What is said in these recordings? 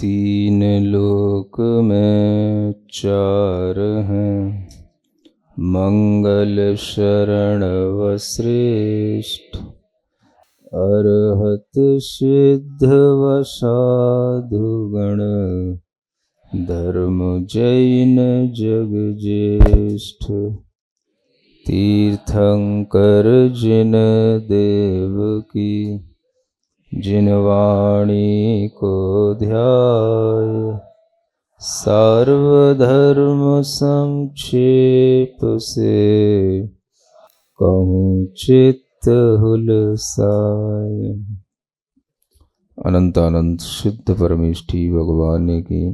तीन लोक में चार हैं, मंगल शरण व श्रेष्ठ, अरहत सिद्ध व साधुगण, धर्म जैन जग ज्येष्ठ। तीर्थंकर जिन देव की, जिन वाणी को ध्याय, सर्वधर्म संक्षेप से, कहूँ चित्त हुलसाय। अनंत अनंत सिद्ध परमेष्ठी भगवान की,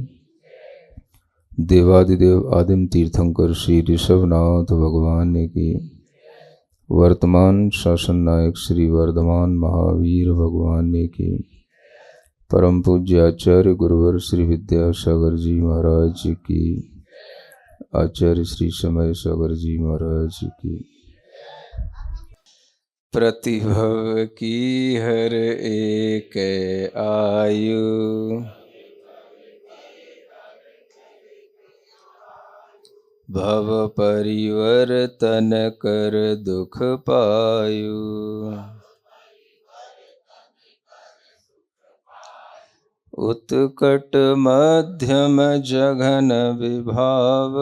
देवादिदेव आदिम तीर्थंकर श्री ऋषभनाथ भगवान की, वर्तमान शासन नायक श्री वर्धमान महावीर भगवान की, परम पूज्य आचार्य गुरुवर श्री विद्यासागर जी महाराज की, आचार्य श्री समय सागर जी महाराज की। प्रतिभव की हर एक आयु, भव परिवर्तन कर दुख पायु। उत्कट मध्यम जघन विभाव,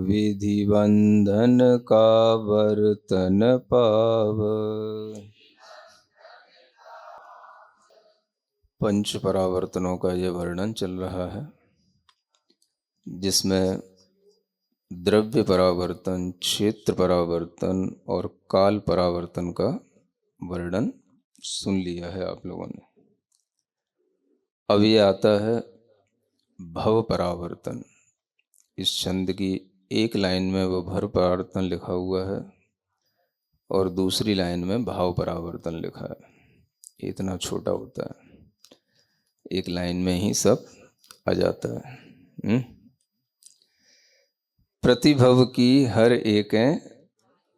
विधि बंधन का वर्तन पाव। पंच परावर्तनों का यह वर्णन चल रहा है, जिसमें द्रव्य परावर्तन, क्षेत्र परावर्तन और काल परावर्तन का वर्णन सुन लिया है आप लोगों ने। अब ये आता है भव परावर्तन। इस छंद की एक लाइन में वो भव परावर्तन लिखा हुआ है और दूसरी लाइन में भाव परावर्तन लिखा है। इतना छोटा होता है, एक लाइन में ही सब आ जाता है। प्रतिभव की हर एक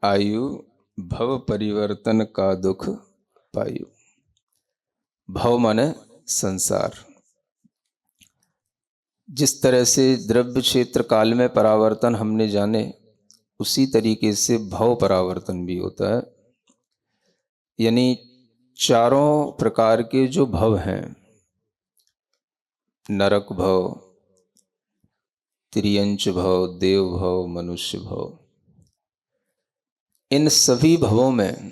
आयु, भव परिवर्तन का दुख पायु। भव माने संसार। जिस तरह से द्रव्य क्षेत्र काल में परावर्तन हमने जाने, उसी तरीके से भव परावर्तन भी होता है। यानी चारों प्रकार के जो भव हैं, नरक भव, त्रियंच भव, देव भव, मनुष्य भव, इन सभी भवों में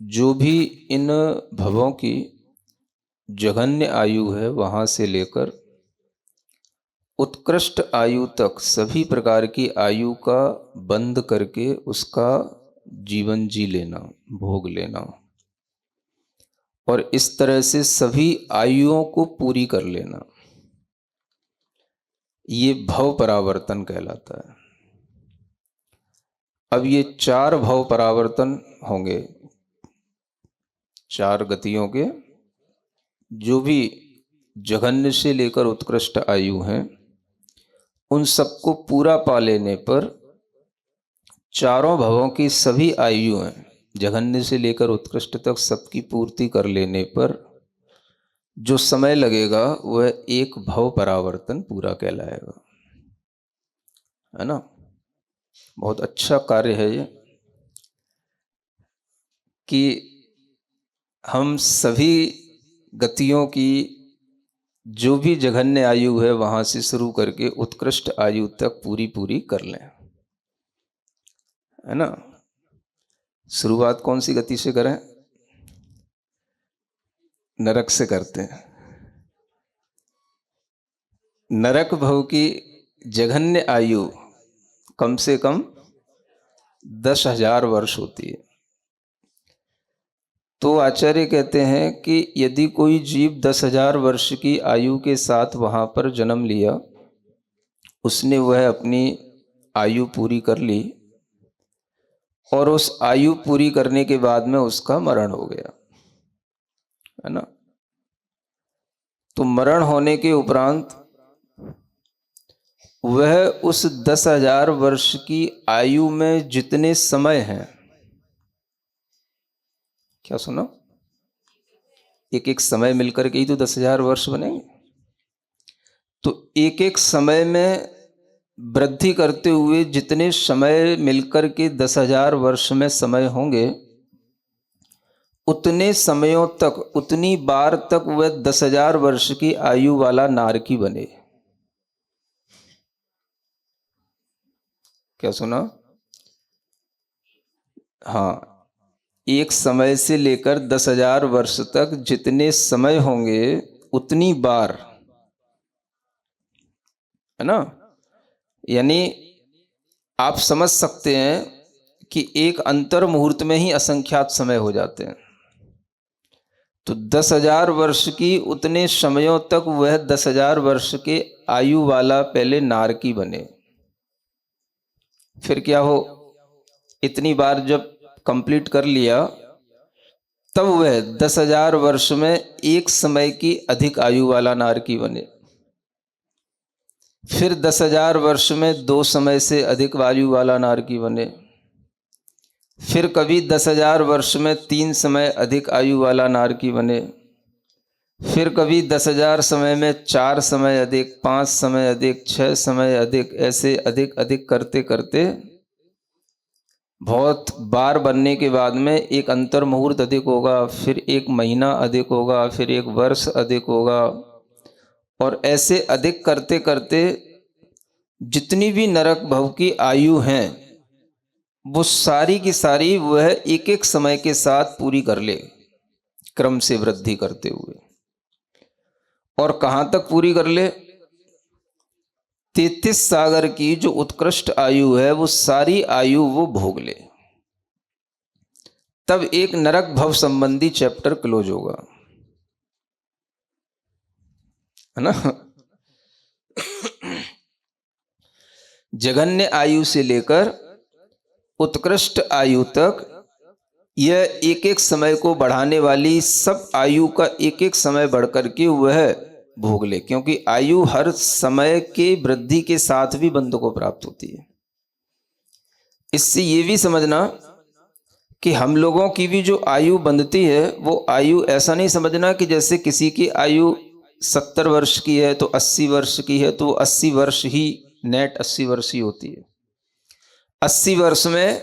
जो भी इन भवों की जघन्य आयु है, वहाँ से लेकर उत्कृष्ट आयु तक सभी प्रकार की आयु का बंद करके उसका जीवन जी लेना, भोग लेना, और इस तरह से सभी आयुओं को पूरी कर लेना, ये भव परावर्तन कहलाता है। अब ये चार भव परावर्तन होंगे, चार गतियों के, जो भी जघन्य से लेकर उत्कृष्ट आयु हैं, उन सबको पूरा पा लेने पर चारों भवों की सभी आयु हैं, जघन्य से लेकर उत्कृष्ट तक सबकी पूर्ति कर लेने पर जो समय लगेगा वह एक भव परावर्तन पूरा कहलाएगा, है ना। बहुत अच्छा कार्य है ये, कि हम सभी गतियों की जो भी जघन्य आयु है वहां से शुरू करके उत्कृष्ट आयु तक पूरी पूरी कर लें, है ना। शुरुआत कौन सी गति से करें? नरक से करते हैं। नरक भव की जघन्य आयु कम से कम 10,000 वर्ष होती है। तो आचार्य कहते हैं कि यदि कोई जीव 10,000 वर्ष की आयु के साथ वहाँ पर जन्म लिया, उसने वह अपनी आयु पूरी कर ली, और उस आयु पूरी करने के बाद में उसका मरण हो गया, है ना। तो मरण होने के उपरांत वह उस 10,000 वर्ष की आयु में जितने समय हैं, क्या सुना, एक एक समय मिलकर के ही तो 10,000 वर्ष बनेंगे। तो एक एक समय में वृद्धि करते हुए जितने समय मिलकर के 10,000 वर्ष में समय होंगे, उतने समयों तक, उतनी बार तक वह 10,000 वर्ष की आयु वाला नारकी बने। क्या सुना? हाँ, एक समय से लेकर 10,000 वर्ष तक जितने समय होंगे उतनी बार, है ना। यानी आप समझ सकते हैं कि एक अंतर मुहूर्त में ही असंख्यात समय हो जाते हैं। तो 10,000 वर्ष की उतने समयों तक वह 10,000 वर्ष के आयु वाला पहले नारकी बने। फिर क्या हो, इतनी बार जब कंप्लीट कर लिया, तब वह 10,000 वर्ष में एक समय की अधिक आयु वाला नारकी बने। फिर 10,000 वर्ष में 2 समय से अधिक आयु वाला नारकी बने। फिर कभी 10,000 वर्ष में 3 समय अधिक आयु वाला नारकी बने। फिर कभी 10,000 समय में 4 समय अधिक, 5 समय अधिक, 6 समय अधिक, ऐसे अधिक अधिक करते करते बहुत बार बनने के बाद में एक अंतर मुहूर्त अधिक होगा, फिर एक महीना अधिक होगा, फिर एक वर्ष अधिक होगा, और ऐसे अधिक करते करते जितनी भी नरक भव की आयु हैं वो सारी की सारी वह एक एक समय के साथ पूरी कर ले, क्रम से वृद्धि करते हुए। और कहाँ तक पूरी कर ले? 33 सागर की जो उत्कृष्ट आयु है वो सारी आयु वो भोग ले, तब एक नरक भव संबंधी चैप्टर क्लोज होगा, है ना। जघन्य आयु से लेकर उत्कृष्ट आयु तक यह एक एक समय को बढ़ाने वाली सब आयु का एक एक समय बढ़कर के वह भोग ले, क्योंकि आयु हर समय के वृद्धि के साथ भी बंद को प्राप्त होती है। इससे ये भी समझना कि हम लोगों की भी जो आयु बंधती है वो आयु ऐसा नहीं समझना कि जैसे किसी की आयु 70 वर्ष की है तो 80 वर्ष की है तो 80 वर्ष ही नेट 80 वर्ष ही होती है। 80 वर्ष में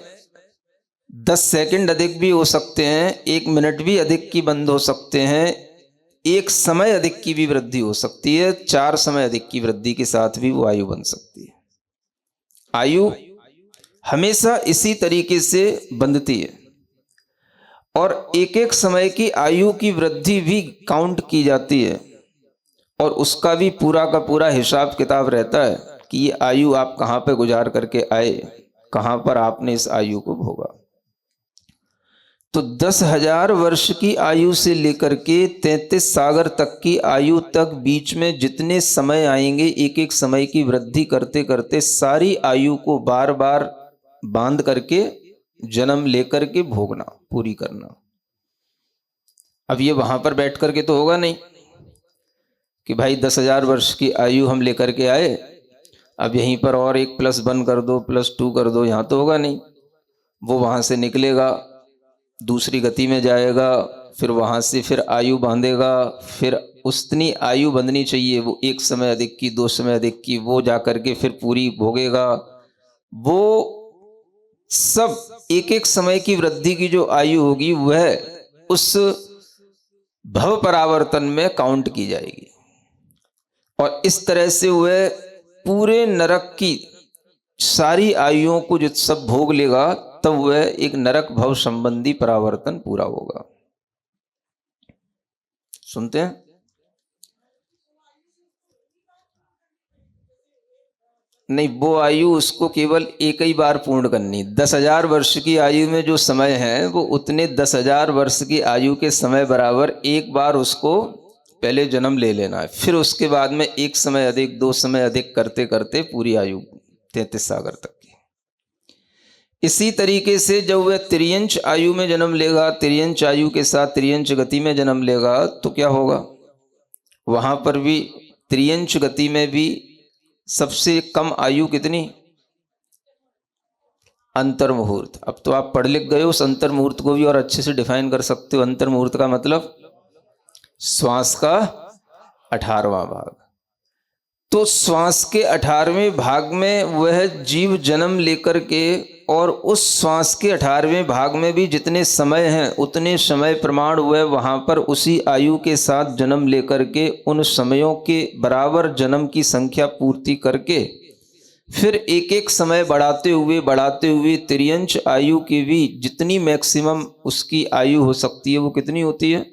10 सेकंड अधिक भी हो सकते हैं, 1 मिनट भी अधिक की बंद हो सकते हैं, एक समय अधिक की भी वृद्धि हो सकती है, 4 समय अधिक की वृद्धि के साथ भी वो आयु बन सकती है। आयु हमेशा इसी तरीके से बंधती है, और एक एक समय की आयु की वृद्धि भी काउंट की जाती है, और उसका भी पूरा का पूरा हिसाब किताब रहता है कि ये आयु आप कहाँ पे गुजार करके आए, कहाँ पर आपने इस आयु को भोगा। तो 10,000 वर्ष की आयु से लेकर के 33 सागर तक की आयु तक बीच में जितने समय आएंगे, एक एक समय की वृद्धि करते करते सारी आयु को बार बार बांध करके जन्म लेकर के भोगना, पूरी करना। अब ये वहां पर बैठ करके तो होगा नहीं कि भाई 10,000 वर्ष की आयु हम लेकर के आए, अब यहीं पर और एक +1 कर दो, +2 कर दो, यहाँ तो होगा नहीं। वो वहां से निकलेगा, दूसरी गति में जाएगा, फिर वहां से फिर आयु बांधेगा, फिर उतनी आयु बंधनी चाहिए वो 1 समय अधिक की, 2 समय अधिक की, वो जाकर के फिर पूरी भोगेगा। वो सब एक एक समय की वृद्धि की जो आयु होगी वह उस भव परावर्तन में काउंट की जाएगी, और इस तरह से वह पूरे नरक की सारी आयुओं को जो सब भोग लेगा, तब वह एक नरक भव संबंधी परावर्तन पूरा होगा। सुनते हैं? नहीं, वो आयु उसको केवल एक ही बार पूर्ण करनी। 10,000 वर्ष की आयु में जो समय है वो उतने 10,000 वर्ष की आयु के समय बराबर एक बार उसको पहले जन्म ले लेना है, फिर उसके बाद में 1 समय अधिक, 2 समय अधिक करते करते पूरी आयु 33 सागर तक की। इसी तरीके से जब वह त्रियंच आयु में जन्म लेगा, त्रियंच आयु के साथ त्रियंच गति में जन्म लेगा, तो क्या होगा? वहां पर भी त्रियंच गति में भी सबसे कम आयु कितनी? अंतर मुहूर्त। अब तो आप पढ़ लिख गए हो, उस अंतर मुहूर्त को भी और अच्छे से डिफाइन कर सकते हो। अंतर मुहूर्त का मतलब श्वास का 18वां भाग। तो श्वास के 18वें भाग में वह जीव जन्म लेकर के, और उस श्वास के 18वें भाग में भी जितने समय हैं उतने समय प्रमाण वह वहाँ पर उसी आयु के साथ जन्म लेकर के उन समयों के बराबर जन्म की संख्या पूर्ति करके फिर एक एक समय बढ़ाते हुए तिर्यंच आयु की भी जितनी मैक्सिमम उसकी आयु हो सकती है वो कितनी होती है?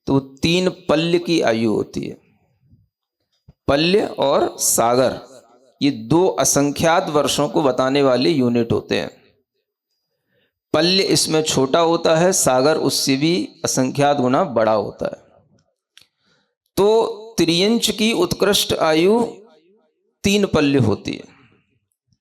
तो 3 पल्य की आयु होती है। पल्य और सागर ये 2 असंख्यात वर्षों को बताने वाले यूनिट होते हैं। पल्य इसमें छोटा होता है, सागर उससे भी असंख्यात गुना बड़ा होता है। तो त्रियंच की उत्कृष्ट आयु 3 पल्य होती है।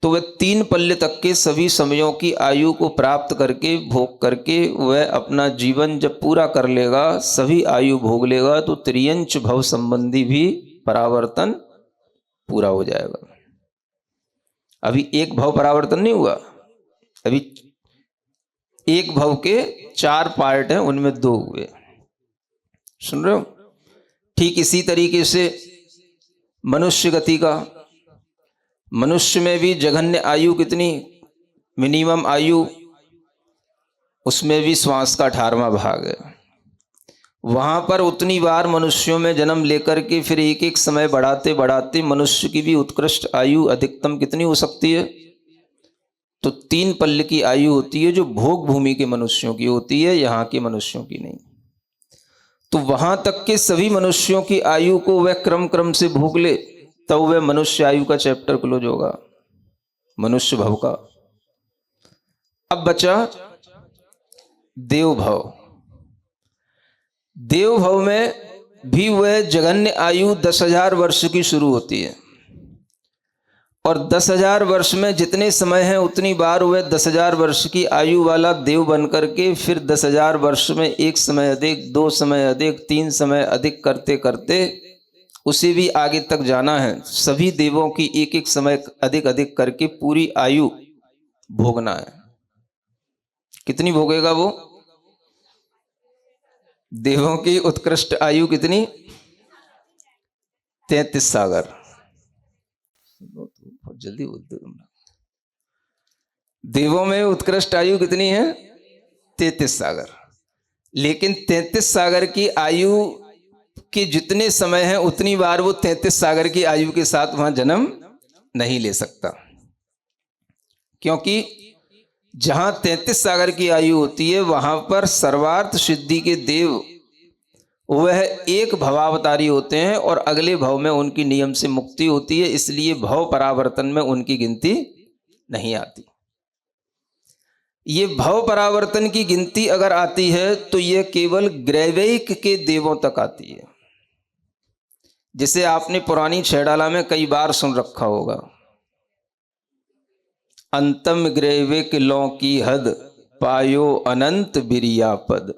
तो वह 3 पल्य तक के सभी समयों की आयु को प्राप्त करके भोग करके वह अपना जीवन जब पूरा कर लेगा, सभी आयु भोग लेगा, तो त्रियंच भव संबंधी भी परावर्तन पूरा हो जाएगा। अभी एक भव परावर्तन नहीं हुआ, अभी एक भव के 4 पार्ट हैं, उनमें 2 हुए। सुन रहे हो? ठीक इसी तरीके से मनुष्य गति का, मनुष्य में भी जघन्य आयु कितनी, मिनिमम आयु, उसमें भी श्वास का 18वां भाग है। वहां पर उतनी बार मनुष्यों में जन्म लेकर के फिर एक एक समय बढ़ाते बढ़ाते मनुष्य की भी उत्कृष्ट आयु अधिकतम कितनी हो सकती है? तो 3 पल्य की आयु होती है, जो भोग भूमि के मनुष्यों की होती है, यहाँ के मनुष्यों की नहीं। तो वहां तक के सभी मनुष्यों की आयु को वह क्रम क्रम से भोग ले, तब वह मनुष्य आयु का चैप्टर क्लोज होगा, मनुष्य भव का। अब बचा देव भव। देव भव में भी वह जघन्य आयु 10,000 वर्ष की शुरू होती है, और 10,000 वर्ष में जितने समय है उतनी बार वह 10,000 वर्ष की आयु वाला देव बन करके फिर 10,000 वर्ष में 1 समय अधिक, 2 समय अधिक, 3 समय अधिक करते करते उसे भी आगे तक जाना है। सभी देवों की एक एक समय अधिक अधिक करके पूरी आयु भोगना है। कितनी भोगेगा वो? देवों की उत्कृष्ट आयु कितनी? 33 सागर। बहुत जल्दी बोलते तुम। देवों में उत्कृष्ट आयु कितनी है? 33 सागर। लेकिन 33 सागर की आयु के जितने समय है उतनी बार वो 33 सागर की आयु के साथ वहां जन्म नहीं ले सकता, क्योंकि जहां 33 सागर की आयु होती है वहां पर सर्वार्थ सिद्धि के देव वह एक भवावतारी होते हैं और अगले भव में उनकी नियम से मुक्ति होती है, इसलिए भव परावर्तन में उनकी गिनती नहीं आती। ये भव परावर्तन की गिनती अगर आती है तो यह केवल ग्रैवैक के देवों तक आती है, जिसे आपने पुरानी छैडाला में कई बार सुन रखा होगा। अंतम ग्रैवैक लौ की हद, पायो अनंत बिरिया पद।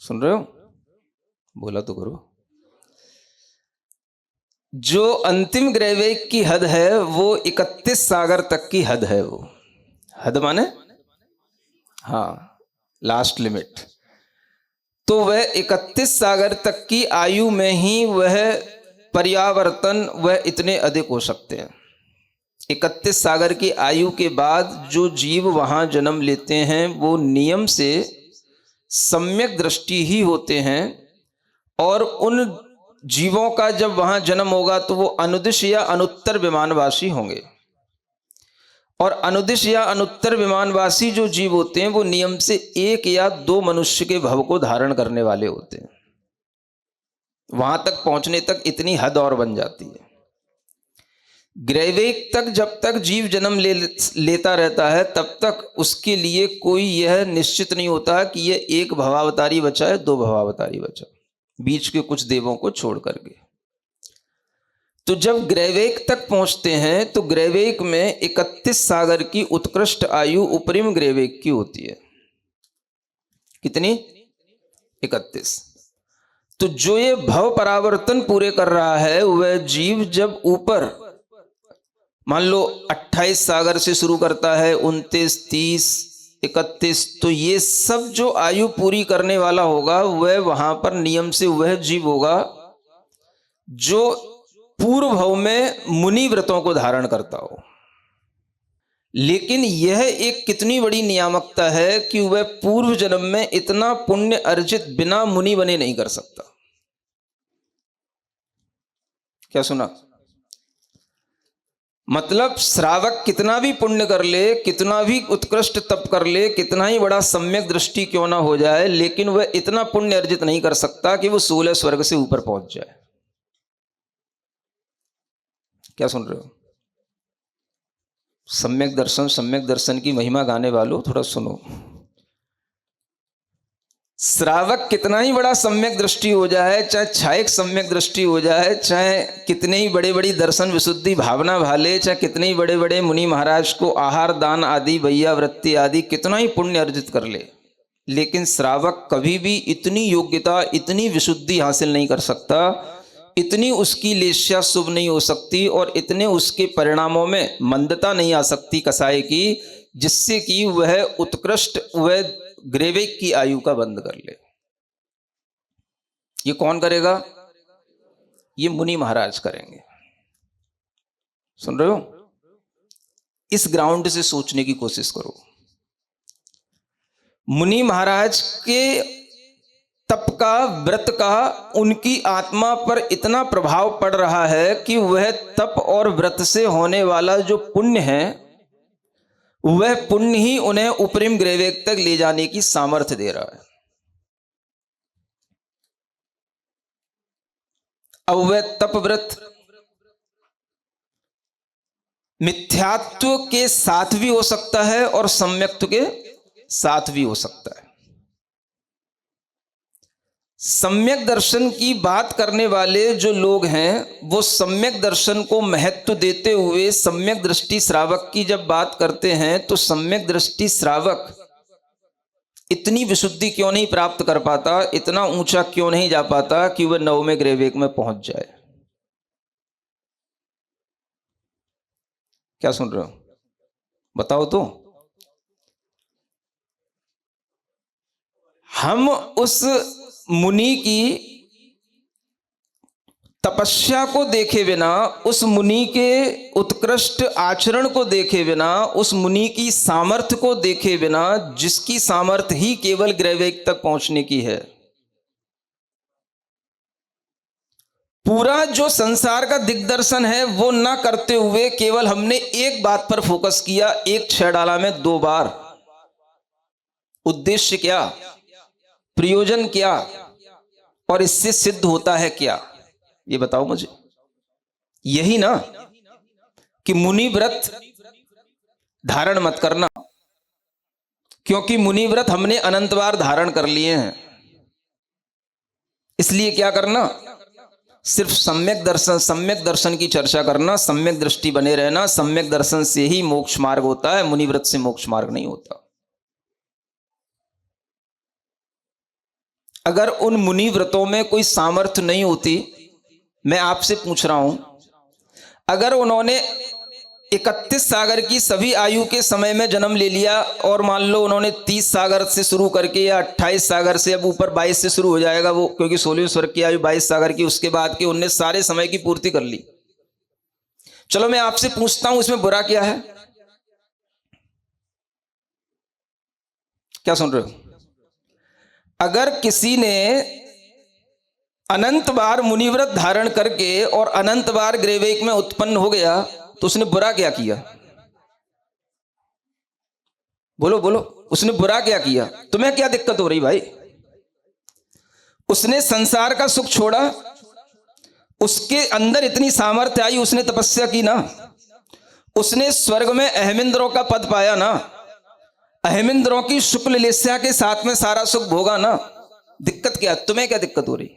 सुन रहे हो? बोला तो करो। जो अंतिम ग्रैवैक की हद है वो 31 सागर तक की हद है। वो हद माने हाँ, लास्ट लिमिट। तो वह 31 सागर तक की आयु में ही वह पर्यावर्तन वह इतने अधिक हो सकते हैं। 31 सागर की आयु के बाद जो जीव वहां जन्म लेते हैं वो नियम से सम्यक दृष्टि ही होते हैं, और उन जीवों का जब वहां जन्म होगा तो वो अनुदिश या अनुत्तर विमानवासी होंगे। और अनुदिश या अनुत्तर विमानवासी जो जीव होते हैं वो नियम से 1 या 2 मनुष्य के भव को धारण करने वाले होते हैं। वहां तक पहुंचने तक इतनी हद और बन जाती है। ग्रैवैक तक जब तक जीव जन्म लेता रहता है तब तक उसके लिए कोई यह निश्चित नहीं होता कि यह 1 भवावतारी बचा है, 2 भवावतारी बचा, बीच के कुछ देवों को छोड़ करके। तो जब ग्रैवैक तक पहुंचते हैं तो ग्रैवैक में 31 सागर की उत्कृष्ट आयु उपरिम ग्रैवैक की होती है। कितनी? 31। तो जो ये भव परावर्तन पूरे कर रहा है वह जीव जब ऊपर मान लो 28 सागर से शुरू करता है, 29, 30, 31, तो ये सब जो आयु पूरी करने वाला होगा वह वहां पर नियम से वह जीव होगा जो पूर्व भव में मुनि व्रतों को धारण करता हो। लेकिन यह एक कितनी बड़ी नियामकता है कि वह पूर्व जन्म में इतना पुण्य अर्जित बिना मुनि बने नहीं कर सकता। क्या सुना? मतलब श्रावक कितना भी पुण्य कर ले, कितना भी उत्कृष्ट तप कर ले, कितना ही बड़ा सम्यक दृष्टि क्यों ना हो जाए, लेकिन वह इतना पुण्य अर्जित नहीं कर सकता कि वो 16 स्वर्ग से ऊपर पहुंच जाए। क्या सुन रहे हो? सम्यक दर्शन की महिमा गाने वालों थोड़ा सुनो। श्रावक कितना ही बड़ा सम्यक दृष्टि हो जाए, चाहे छायक सम्यक दृष्टि हो जाए, चाहे कितने ही बड़े बड़ी दर्शन विशुद्धि भावना भाले, चाहे कितने ही बड़े बड़े मुनि महाराज को आहार दान आदि वैया वृत्ति आदि कितना ही पुण्य अर्जित कर ले, लेकिन श्रावक कभी भी इतनी योग्यता, इतनी विशुद्धि हासिल नहीं कर सकता, इतनी उसकी लेस्या शुभ नहीं हो सकती और इतने उसके परिणामों में मंदता नहीं आ सकती कसाय की, जिससे कि वह उत्कृष्ट वह ग्रेवेक की आयु का बंद कर ले। ये कौन करेगा? ये मुनि महाराज करेंगे। सुन रहे हो? इस ग्राउंड से सोचने की कोशिश करो। मुनि महाराज के तप का, व्रत का उनकी आत्मा पर इतना प्रभाव पड़ रहा है कि वह तप और व्रत से होने वाला जो पुण्य है वह पुण्य ही उन्हें उपरिम ग्रेवेक तक ले जाने की सामर्थ्य दे रहा है। अब वह तप व्रत मिथ्यात्व के साथ भी हो सकता है और सम्यक्त्व के साथ भी हो सकता है। सम्यक दर्शन की बात करने वाले जो लोग हैं वो सम्यक दर्शन को महत्व देते हुए सम्यक दृष्टि श्रावक की जब बात करते हैं तो सम्यक दृष्टि श्रावक इतनी विशुद्धि क्यों नहीं प्राप्त कर पाता, इतना ऊंचा क्यों नहीं जा पाता कि वह 9वें ग्रेवेक में पहुंच जाए। क्या सुन रहे हो? बताओ तो। हम उस मुनि की तपस्या को देखे बिना, उस मुनि के उत्कृष्ट आचरण को देखे बिना, उस मुनि की सामर्थ्य को देखे बिना, जिसकी सामर्थ्य ही केवल ग्रेवेक तक पहुंचने की है, पूरा जो संसार का दिग्दर्शन है वो ना करते हुए केवल हमने एक बात पर फोकस किया, एक क्षय डाला में 2 बार। उद्देश्य क्या, प्रयोजन क्या और इससे सिद्ध होता है क्या, ये बताओ मुझे। यही ना कि मुनि व्रत धारण मत करना, क्योंकि मुनि व्रत हमने अनंत बार धारण कर लिए हैं। इसलिए क्या करना, सिर्फ सम्यक दर्शन की चर्चा करना, सम्यक दृष्टि बने रहना। सम्यक दर्शन से ही मोक्ष मार्ग होता है, मुनि व्रत से मोक्ष मार्ग नहीं होता। अगर उन मुनि व्रतों में कोई सामर्थ्य नहीं होती, मैं आपसे पूछ रहा हूं, अगर उन्होंने 31 सागर की सभी आयु के समय में जन्म ले लिया और मान लो उन्होंने 30 सागर से शुरू करके या 28 सागर से, अब ऊपर 22 से शुरू हो जाएगा वो, क्योंकि 16वें स्वर्ग की आयु 22 सागर की, उसके बाद के 19 सारे समय की पूर्ति कर ली। चलो मैं आपसे पूछता हूं, इसमें बुरा क्या है? क्या सुन रहे हो? अगर किसी ने अनंत बार मुनिव्रत धारण करके और अनंत बार ग्रेवेक में उत्पन्न हो गया तो उसने बुरा क्या किया? बोलो बोलो, उसने बुरा क्या किया? तुम्हें क्या दिक्कत हो रही भाई? उसने संसार का सुख छोड़ा, उसके अंदर इतनी सामर्थ्य आई, उसने तपस्या की ना, उसने स्वर्ग में अहमिंद्रों का पद पाया ना, अहमिंद्रों की शुक्ल लेस्या के साथ में सारा सुख भोगा ना। दिक्कत क्या? तुम्हें क्या दिक्कत हो रही?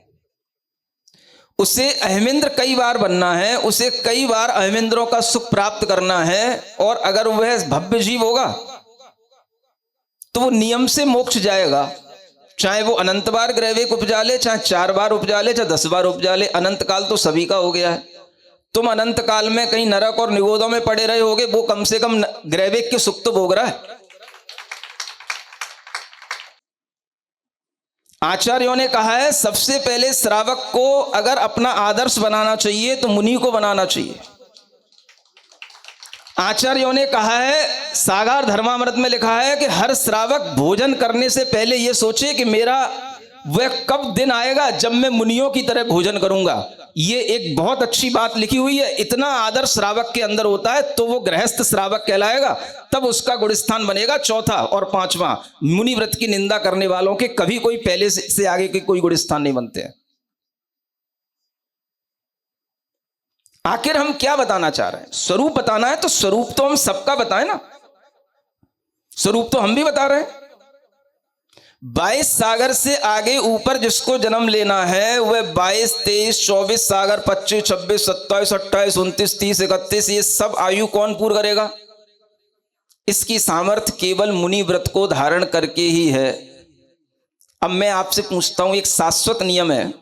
उसे अहमिंद्र कई बार बनना है, उसे कई बार अहमिंद्रों का सुख प्राप्त करना है, और अगर वह भव्य जीव होगा तो वो नियम से मोक्ष जाएगा, चाहे वो अनंत बार ग्रेवेक उपजा ले, चाहे 4 बार उपजा ले, चाहे 10 बार उपजा ले। अनंत काल तो सभी का हो गया है। तुम अनंत काल में कहीं नरक और निगोदों में पड़े रहे होगे, वो कम से कम ग्रेवेक के सुख तो भोग रहा है। आचार्यों ने कहा है सबसे पहले श्रावक को अगर अपना आदर्श बनाना चाहिए तो मुनि को बनाना चाहिए। आचार्यों ने कहा है, सागर धर्मामृत में लिखा है कि हर श्रावक भोजन करने से पहले यह सोचे कि मेरा वह कब दिन आएगा जब मैं मुनियों की तरह भोजन करूंगा। ये एक बहुत अच्छी बात लिखी हुई है। इतना आदर श्रावक के अंदर होता है तो वो गृहस्थ श्रावक कहलाएगा, तब उसका गुणस्थान बनेगा। चौथा और पांचवा, मुनि व्रत की निंदा करने वालों के कभी कोई पहले से आगे के कोई गुणस्थान नहीं बनते हैं। आखिर हम क्या बताना चाह रहे हैं? स्वरूप बताना है तो स्वरूप तो हम सबका बताएं ना, स्वरूप तो हम भी बता रहे हैं। 22 सागर से आगे ऊपर जिसको जन्म लेना है वह 22, 23, 24 सागर, 25, 26, 27, 28, 29, 30, 31 ये सब आयु कौन पूर्ण करेगा? इसकी सामर्थ्य केवल मुनि व्रत को धारण करके ही है। अब मैं आपसे पूछता हूं, एक शाश्वत नियम है,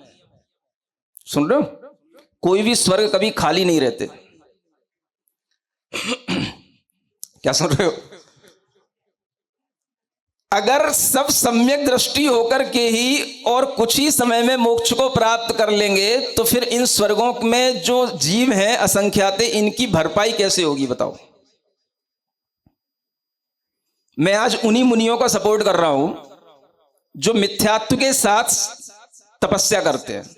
सुन रहे हो? कोई भी स्वर्ग कभी खाली नहीं रहते। क्या सुन रहे हो? अगर सब सम्यक दृष्टि होकर के ही और कुछ ही समय में मोक्ष को प्राप्त कर लेंगे तो फिर इन स्वर्गों में जो जीव हैं असंख्याते, इनकी भरपाई कैसे होगी बताओ? मैं आज उन्हीं मुनियों का सपोर्ट कर रहा हूं जो मिथ्यात्व के साथ तपस्या करते हैं,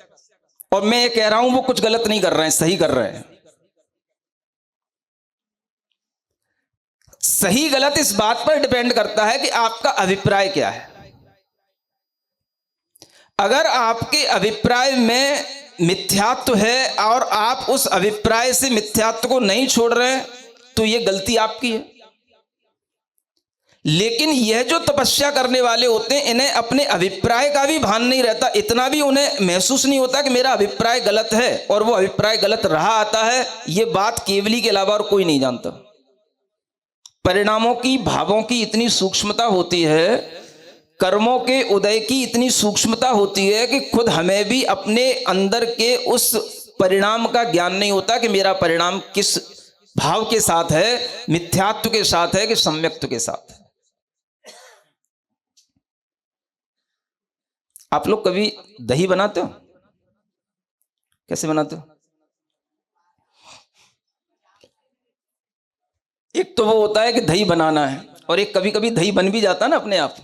और मैं ये कह रहा हूं वो कुछ गलत नहीं कर रहे हैं, सही कर रहे हैं। सही गलत इस बात पर डिपेंड करता है कि आपका अभिप्राय क्या है। अगर आपके अभिप्राय में मिथ्यात्व है और आप उस अभिप्राय से मिथ्यात्व को नहीं छोड़ रहे तो यह गलती आपकी है। लेकिन यह जो तपस्या करने वाले होते हैं इन्हें अपने अभिप्राय का भी भान नहीं रहता, इतना भी उन्हें महसूस नहीं होता कि मेरा अभिप्राय गलत है, और वो अभिप्राय गलत रहा आता है। यह बात केवली के अलावा और कोई नहीं जानता। परिणामों की, भावों की इतनी सूक्ष्मता होती है, कर्मों के उदय की इतनी सूक्ष्मता होती है कि खुद हमें भी अपने अंदर के उस परिणाम का ज्ञान नहीं होता कि मेरा परिणाम किस भाव के साथ है, मिथ्यात्व के साथ है कि सम्यक्त्व के साथ है। आप लोग कभी दही बनाते हो? कैसे बनाते हो? एक तो वो होता है कि दही बनाना है, और एक कभी कभी दही बन भी जाता है ना अपने आप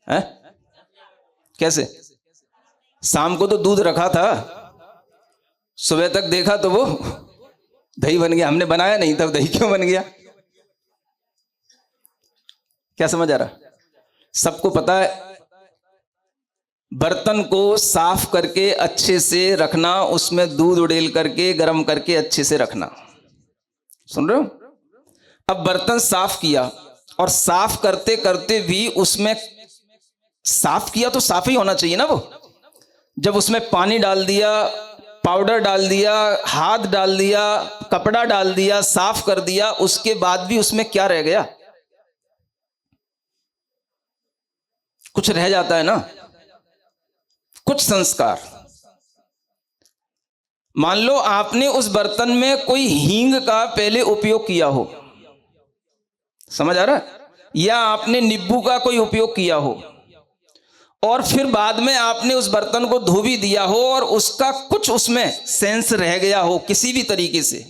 है? कैसे? शाम को तो दूध रखा था, सुबह तक देखा तो वो दही बन गया। हमने बनाया नहीं तब दही क्यों बन गया? क्या समझ आ रहा? सबको पता है बर्तन को साफ करके अच्छे से रखना, उसमें दूध उड़ेल करके गर्म करके अच्छे से रखना। सुन रहे हो? अब बर्तन साफ किया, और साफ करते करते भी उसमें, साफ किया तो साफ ही होना चाहिए ना वो। जब उसमें पानी डाल दिया, पाउडर डाल दिया, हाथ डाल दिया, कपड़ा डाल दिया, साफ कर दिया, उसके बाद भी उसमें क्या रह गया? कुछ रह जाता है ना, कुछ संस्कार। मान लो आपने उस बर्तन में कोई हींग का पहले उपयोग किया हो, समझ आ रहा है? या आपने नींबू का कोई उपयोग किया हो, और फिर बाद में आपने उस बर्तन को धो भी दिया हो और उसका कुछ उसमें सेंस रह गया हो किसी भी तरीके से,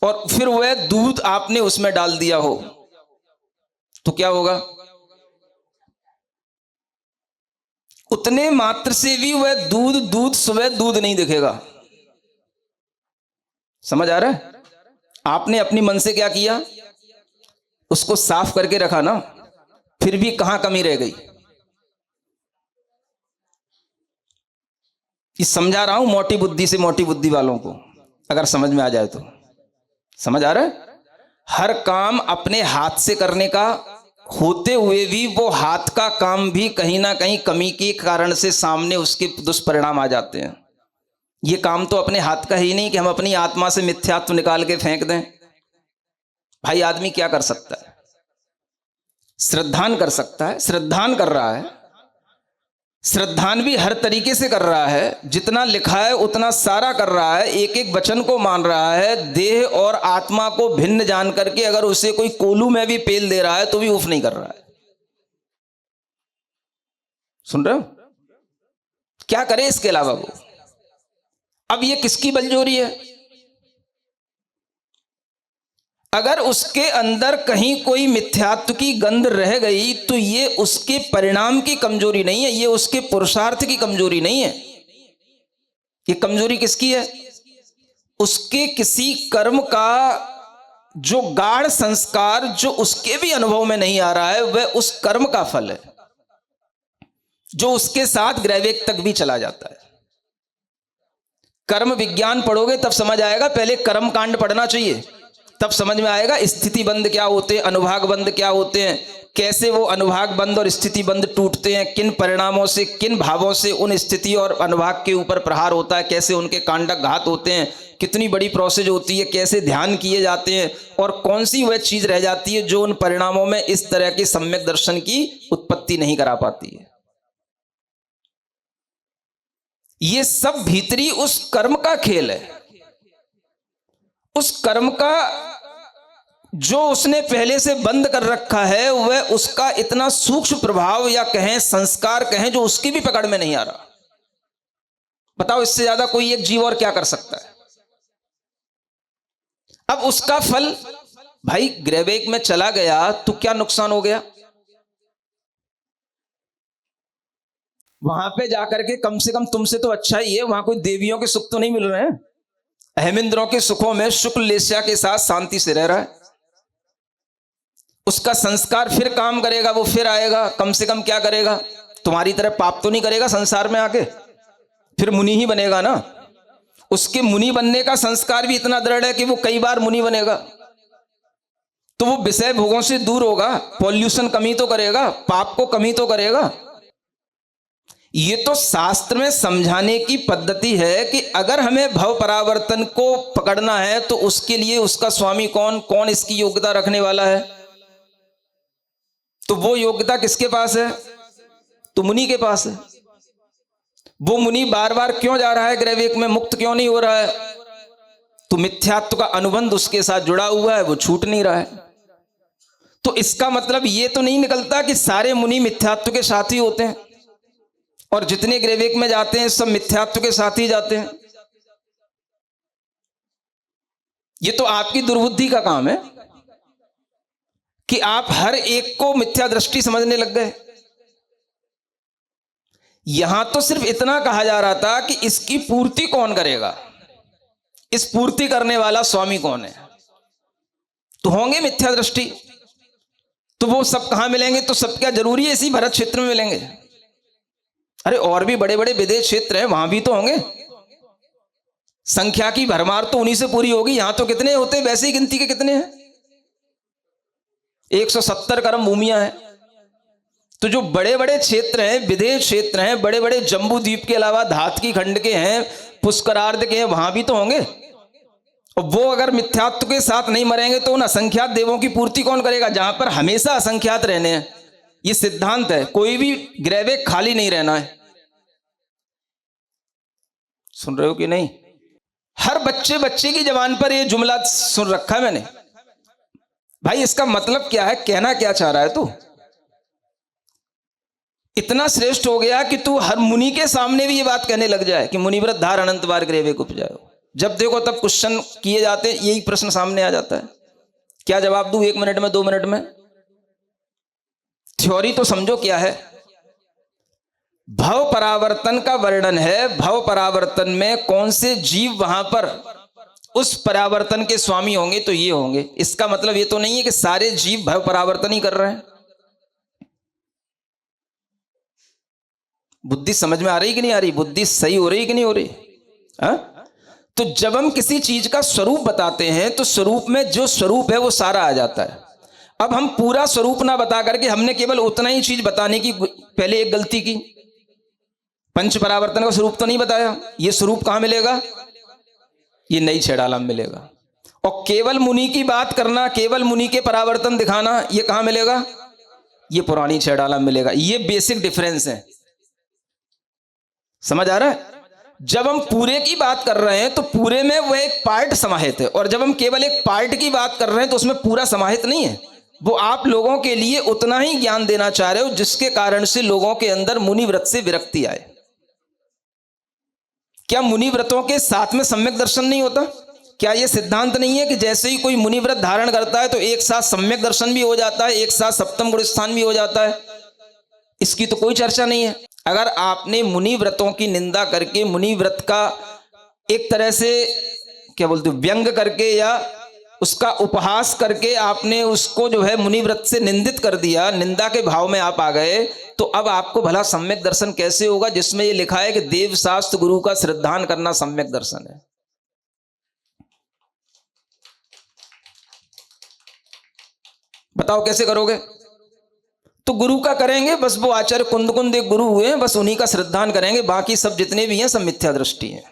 और फिर वह दूध आपने उसमें डाल दिया हो, तो क्या होगा? उतने मात्र से भी वह दूध सुबह दूध नहीं दिखेगा। समझ आ रहा है? आपने अपनी मन से क्या किया? उसको साफ करके रखा ना, फिर भी कहां कमी रह गई? ये समझा रहा हूं मोटी बुद्धि से मोटी बुद्धि वालों को, अगर समझ में आ जाए तो। समझ आ रहा है? हर काम अपने हाथ से करने का होते हुए भी वो हाथ का काम भी कहीं ना कहीं कमी के कारण से सामने उसके दुष्परिणाम आ जाते हैं। ये काम तो अपने हाथ का ही नहीं कि हम अपनी आत्मा से मिथ्यात्व निकाल के फेंक दें। भाई आदमी क्या कर सकता है? श्रद्धान कर सकता है, श्रद्धान कर रहा है। श्रद्धान भी हर तरीके से कर रहा है, जितना लिखा है उतना सारा कर रहा है, एक एक वचन को मान रहा है। देह और आत्मा को भिन्न जान करके अगर उसे कोई कोलू में भी पेल दे रहा है तो भी उफ नहीं कर रहा है। सुन रहे हो? क्या करे इसके अलावा वो? अब ये किसकी बलजोरी है? अगर उसके अंदर कहीं कोई मिथ्यात्व की गंध रह गई तो ये उसके परिणाम की कमजोरी नहीं है, ये उसके पुरुषार्थ की कमजोरी नहीं है। ये कमजोरी किसकी है? उसके किसी कर्म का जो गाढ़ संस्कार जो उसके भी अनुभव में नहीं आ रहा है, वह उस कर्म का फल है जो उसके साथ ग्रैवेक तक भी चला जाता है। कर्म विज्ञान पढ़ोगे तब समझ आएगा, पहले कर्म कांड पढ़ना चाहिए, तब समझ में आएगा स्थिति बंध क्या होते हैं, अनुभाग बंध क्या होते हैं, कैसे वो अनुभाग बंध और स्थिति बंध टूटते हैं, किन परिणामों से, किन भावों से उन स्थिति और अनुभाग के ऊपर प्रहार होता है, कैसे उनके कांडक घात होते हैं, कितनी बड़ी प्रोसेस होती है, कैसे ध्यान किए जाते हैं, और कौन सी वह चीज रह जाती है जो उन परिणामों में इस तरह के सम्यक दर्शन की उत्पत्ति नहीं करा पाती है। ये सब भीतरी उस कर्म का खेल है। उस कर्म का जो उसने पहले से बंद कर रखा है, वह उसका इतना सूक्ष्म प्रभाव या कहें संस्कार कहें जो उसकी भी पकड़ में नहीं आ रहा। बताओ इससे ज्यादा कोई एक जीव और क्या कर सकता है? अब उसका फल भाई ग्रैवेक में चला गया तो क्या नुकसान हो गया? वहां पे जाकर के कम से कम तुमसे तो अच्छा ही है, वहां कोई देवियों के सुख तो नहीं मिल रहे हैं। अहमिंद्रों के सुखों में शुक्ल लेस्या के साथ शांति से रह रहा है। उसका संस्कार फिर काम करेगा, वो फिर आएगा, कम से कम क्या करेगा? तुम्हारी तरह पाप तो नहीं करेगा संसार में आके, फिर मुनि ही बनेगा ना। उसके मुनि बनने का संस्कार भी इतना दृढ़ है कि वो कई बार मुनि बनेगा, तो वो विषय भोगों से दूर होगा, पॉल्यूशन कमी तो करेगा, पाप को कमी तो करेगा। ये तो शास्त्र में समझाने की पद्धति है कि अगर हमें भव परावर्तन को पकड़ना है तो उसके लिए उसका स्वामी कौन, कौन इसकी योग्यता रखने वाला है, तो वो योग्यता किसके पास है? तो मुनि के पास है। वो मुनि बार बार क्यों जा रहा है ग्रैवेक में, मुक्त क्यों नहीं हो रहा है? तो मिथ्यात्व का अनुबंध उसके साथ जुड़ा हुआ है, वो छूट नहीं रहा है। तो इसका मतलब ये तो नहीं निकलता कि सारे मुनि मिथ्यात्व के साथ ही होते हैं और जितने ग्रैवेक में जाते हैं सब मिथ्यात्व के साथ ही जाते हैं। ये तो आपकी दुर्बुद्धि का काम है कि आप हर एक को मिथ्या दृष्टि समझने लग गए। यहां तो सिर्फ इतना कहा जा रहा था कि इसकी पूर्ति कौन करेगा, इस पूर्ति करने वाला स्वामी कौन है। तो होंगे मिथ्या दृष्टि, तो वो सब कहां मिलेंगे? तो सब क्या जरूरी है इसी भरत क्षेत्र में मिलेंगे? अरे और भी बड़े बड़े विदेश क्षेत्र हैं, वहां भी तो होंगे। संख्या की भरमार तो उन्हीं से पूरी होगी। यहां तो कितने होते हैं, वैसे ही गिनती के कितने हैं? 170 कर्म भूमियां हैं। तो जो बड़े बड़े क्षेत्र हैं, विदेश क्षेत्र हैं, बड़े बड़े जम्बू द्वीप के अलावा धातकी खंड के हैं, पुष्करार्ध के हैं, वहां भी तो होंगे। और वो अगर मिथ्यात्व के साथ नहीं मरेंगे तो उन असंख्यात देवों की पूर्ति कौन करेगा? जहां पर हमेशा असंख्यात रहने हैं, ये सिद्धांत है, कोई भी ग्रैवेक खाली नहीं रहना है। सुन रहे हो कि नहीं? हर बच्चे बच्चे की जबान पर ये जुमला सुन रखा है मैंने। भाई इसका मतलब क्या है, कहना क्या चाह रहा है तू? इतना श्रेष्ठ हो गया कि तू हर मुनि के सामने भी ये बात कहने लग जाए कि मुनिव्रत धार अनंत बार ग्रैवेक उपजाओ। जब देखो तब क्वेश्चन किए जाते, यही प्रश्न सामने आ जाता है। क्या जवाब दूं 1 मिनट में, 2 मिनट में? थ्योरी तो समझो क्या है। भव परावर्तन का वर्णन है। भव परावर्तन में कौन से जीव वहां पर उस परावर्तन के स्वामी होंगे, तो ये होंगे। इसका मतलब ये तो नहीं है कि सारे जीव भव परावर्तन ही कर रहे हैं। बुद्धि समझ में आ रही कि नहीं आ रही? बुद्धि सही हो रही कि नहीं हो रही? हाँ? तो जब हम किसी चीज का स्वरूप बताते हैं तो स्वरूप में जो स्वरूप है वो सारा आ जाता है। अब हम पूरा स्वरूप ना बता करके हमने केवल उतना ही चीज बताने की पहले एक गलती की। पंच परावर्तन का स्वरूप तो नहीं बताया। ये स्वरूप कहां मिलेगा? ये नई छेड़ाला में मिलेगा। और केवल मुनि की बात करना, केवल मुनि के परावर्तन दिखाना, ये कहां मिलेगा? ये पुरानी छेड़ाला में मिलेगा। ये बेसिक डिफरेंस है। समझ आ रहा है? जब हम पूरे की बात कर रहे हैं तो पूरे में वह एक पार्ट समाहित है, और जब हम केवल एक पार्ट की बात कर रहे हैं तो उसमें पूरा समाहित नहीं है। वो आप लोगों के लिए उतना ही ज्ञान देना चाह रहे हो जिसके कारण से लोगों के अंदर मुनि व्रत से विरक्ति आए। क्या मुनि व्रतों के साथ में सम्यक दर्शन नहीं होता? क्या यह सिद्धांत नहीं है कि जैसे ही कोई मुनि व्रत धारण करता है तो एक साथ सम्यक दर्शन भी हो जाता है, एक साथ सप्तम गुण स्थान भी हो जाता है? इसकी तो कोई चर्चा नहीं है। अगर आपने मुनि व्रतों की निंदा करके, मुनि व्रत का एक तरह से क्या बोलते व्यंग करके या उसका उपहास करके आपने उसको जो है मुनि व्रत से निंदित कर दिया, निंदा के भाव में आप आ गए, तो अब आपको भला सम्यक दर्शन कैसे होगा जिसमें ये लिखा है कि देव शास्त्र गुरु का श्रद्धान करना सम्यक दर्शन है? बताओ कैसे करोगे? तो गुरु का करेंगे, बस वो आचार्य कुंद एक गुरु हुए हैं, बस उन्हीं का श्रद्धान करेंगे, बाकी सब जितने भी हैं सब मिथ्या दृष्टि हैं।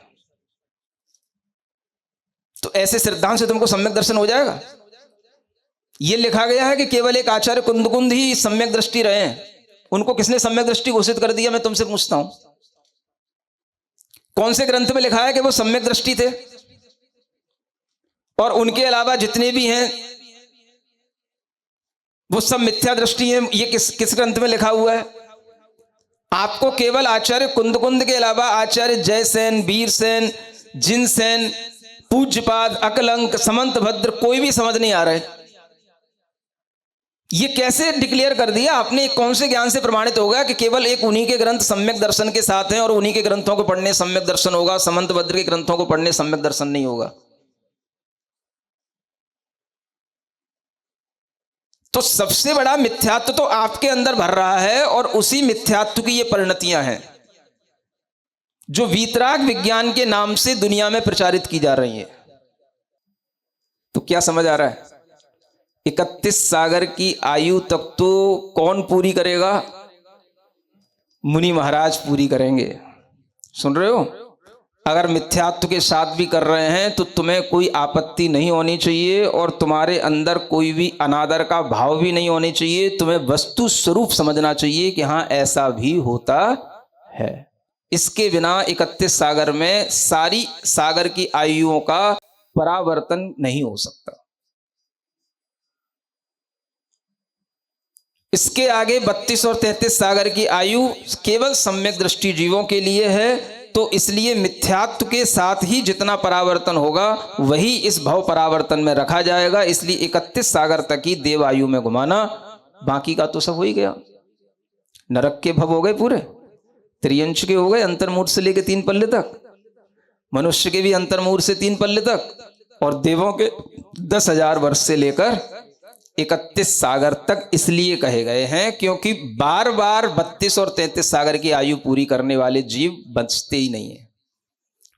तो ऐसे श्रद्धान से तुमको सम्यक दर्शन हो जाएगा? ये लिखा गया है कि केवल एक आचार्य कुंद ही सम्यक दृष्टि रहे हैं। उनको किसने सम्यक दृष्टि घोषित कर दिया? मैं तुमसे पूछता हूं, कौन से ग्रंथ में लिखा है कि वो सम्यक दृष्टि थे? और उनके अलावा जितने भी हैं वो सब मिथ्या दृष्टि है। ये किस ग्रंथ में लिखा हुआ है? आपको केवल आचार्य कुंद के अलावा आचार्य जयसेन, वीरसेन, जिनसेन, पूज्यपाद, अकलंक, समंत भद्र कोई भी समझ नहीं आ रहा है। ये कैसे डिक्लेयर कर दिया आपने? कौन से ज्ञान से प्रमाणित होगा कि केवल एक उन्हीं के ग्रंथ सम्यक दर्शन के साथ हैं और उन्हीं के ग्रंथों को पढ़ने सम्यक दर्शन होगा, समंत भद्र के ग्रंथों को पढ़ने सम्यक दर्शन नहीं होगा? तो सबसे बड़ा मिथ्यात्व तो आपके अंदर भर रहा है और उसी मिथ्यात्व की ये परिणतियां हैं जो वीतराग विज्ञान के नाम से दुनिया में प्रचारित की जा रही है। तो क्या समझ आ रहा है? 31 सागर की आयु तक तो कौन पूरी करेगा? मुनि महाराज पूरी करेंगे। सुन रहे हो? अगर मिथ्यात्व के साथ भी कर रहे हैं तो तुम्हें कोई आपत्ति नहीं होनी चाहिए और तुम्हारे अंदर कोई भी अनादर का भाव भी नहीं होनी चाहिए। तुम्हें वस्तु स्वरूप समझना चाहिए कि हाँ ऐसा भी होता है। इसके बिना 31 सागर में सारी सागर की आयुओं का परावर्तन नहीं हो सकता। इसके आगे 32 और 33 सागर की आयु केवल सम्यक दृष्टि जीवों के लिए है। तो इसलिए मिथ्यात्व के साथ ही जितना परावर्तन होगा वही इस भव परावर्तन में रखा जाएगा। इसलिए 31 सागर तक ही देव आयु में घुमाना, बाकी का तो सब हो ही गया। नरक के भव हो गए पूरे, त्रियंश के हो गए अंतर्मूर्त से लेकर 3 पल्ले तक, मनुष्य के भी अंतर्मूर्त से 3 पल्ले तक, और देवों के 10,000 वर्ष से लेकर 31 सागर तक इसलिए कहे गए हैं क्योंकि बार बार 32 और 33 सागर की आयु पूरी करने वाले जीव बचते ही नहीं है,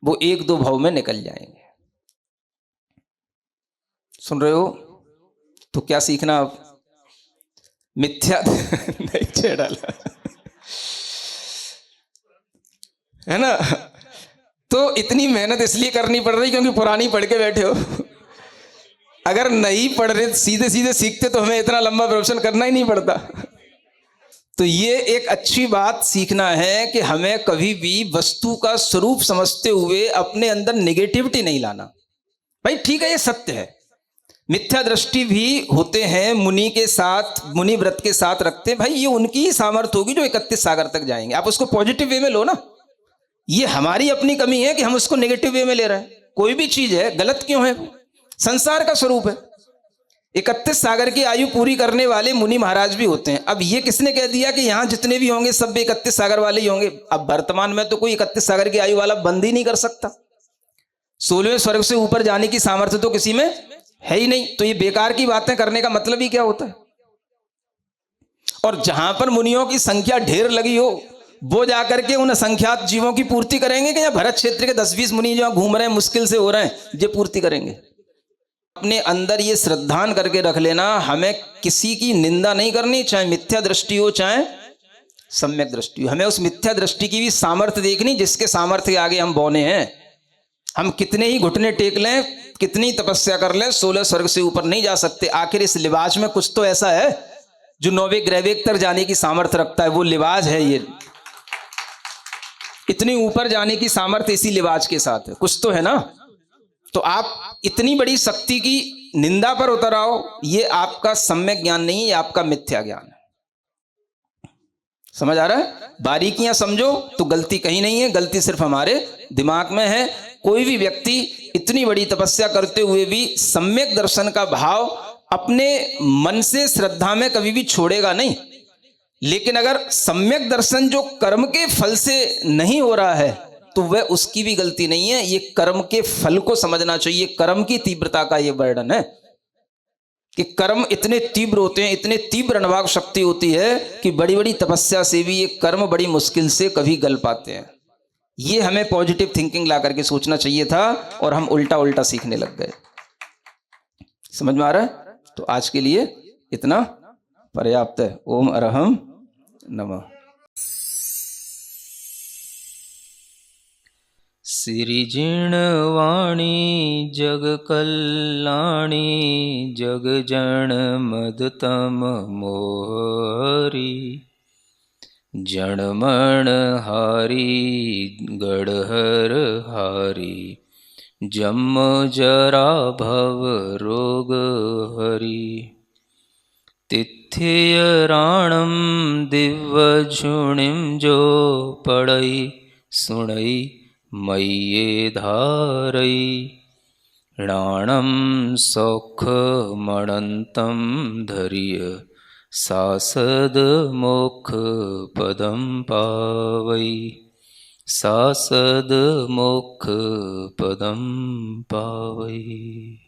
वो 1-2 भव में निकल जाएंगे। सुन रहे हो? तो क्या सीखना अब? मिथ्या नहीं छेड़ा है ना? तो इतनी मेहनत इसलिए करनी पड़ रही क्योंकि पुरानी पढ़ के बैठे हो। अगर नहीं पढ़ रहे, सीधे सीधे सीखते तो हमें इतना लंबा प्रवचन करना ही नहीं पड़ता। तो ये एक अच्छी बात सीखना है कि हमें कभी भी वस्तु का स्वरूप समझते हुए अपने अंदर नेगेटिविटी नहीं लाना। भाई ठीक है, ये सत्य है, मिथ्या दृष्टि भी होते हैं मुनि के साथ, मुनि व्रत के साथ रखते हैं। भाई ये उनकी ही सामर्थ्य होगी जो 31 सागर तक जाएंगे। आप उसको पॉजिटिव वे में लो ना। ये हमारी अपनी कमी है कि हम उसको नेगेटिव वे में ले रहे हैं। कोई भी चीज है, गलत क्यों है? संसार का स्वरूप है। 31 सागर की आयु पूरी करने वाले मुनि महाराज भी होते हैं। अब ये किसने कह दिया कि यहां जितने भी होंगे सब 31 सागर वाले ही होंगे? अब वर्तमान में तो कोई 31 सागर की आयु वाला बंद ही नहीं कर सकता। 16वें स्वर्ग से ऊपर जाने की सामर्थ्य तो किसी में है ही नहीं। तो ये बेकार की बातें करने का मतलब ही क्या होता है? और जहां पर मुनियों की संख्या ढेर लगी हो वो जाकर के उन असंख्यात जीवों की पूर्ति करेंगे कि या भरत क्षेत्र के 10-20 मुनि जो घूम रहे हैं, मुश्किल से हो रहे हैं, ये पूर्ति करेंगे? अपने अंदर ये श्रद्धान करके रख लेना, हमें किसी की निंदा नहीं करनी, चाहे मिथ्या दृष्टि हो चाहे सम्यक दृष्टि हो। हमें उस मिथ्या दृष्टि की भी सामर्थ्य देखनी जिसके सामर्थ्य के आगे हम बौने हैं। हम कितने ही घुटने टेक लें, कितनी तपस्या कर लें, 16 स्वर्ग से ऊपर नहीं जा सकते। आखिर इस लिबाज में कुछ तो ऐसा है जो 9वें ग्रहवेग तक जाने की सामर्थ्य रखता है। वो लिबाज है, ये इतनी ऊपर जाने की सामर्थ्य इसी लिबाज के साथ है। कुछ तो है ना? तो आप इतनी बड़ी शक्ति की निंदा पर उतर आओ, ये आपका सम्यक ज्ञान नहीं है, ये आपका मिथ्या ज्ञान है। समझ आ रहा है? बारीकियां समझो तो गलती कहीं नहीं है, गलती सिर्फ हमारे दिमाग में है। कोई भी व्यक्ति इतनी बड़ी तपस्या करते हुए भी सम्यक दर्शन का भाव अपने मन से श्रद्धा में कभी भी छोड़ेगा नहीं। लेकिन अगर सम्यक दर्शन जो कर्म के फल से नहीं हो रहा है तो वह उसकी भी गलती नहीं है, ये कर्म के फल को समझना चाहिए। कर्म की तीव्रता का ये वर्णन है कि कर्म इतने तीव्र होते हैं, इतने तीव्र अनुभाग शक्ति होती है कि बड़ी बड़ी तपस्या से भी ये कर्म बड़ी मुश्किल से कभी गल पाते हैं। ये हमें पॉजिटिव थिंकिंग ला करके सोचना चाहिए था और हम उल्टा उल्टा सीखने लग गए। समझ में आ रहा है? तो आज के लिए इतना पर्याप्त है। ओम अरहम नमः। श्रीजिणवाणी जग कल्याणी जग जन मदतम मोहरी जनमण हारी गढ़हर हारी जम जरा भव रोग हरि तिथियराणम दिव्य झुणिम जो पढ़ई सुणई मय्ये धारई राणम सौख मणंतम धरिय सासद मोक्ष पदम पावई सासद मोक्ष पदम पावई।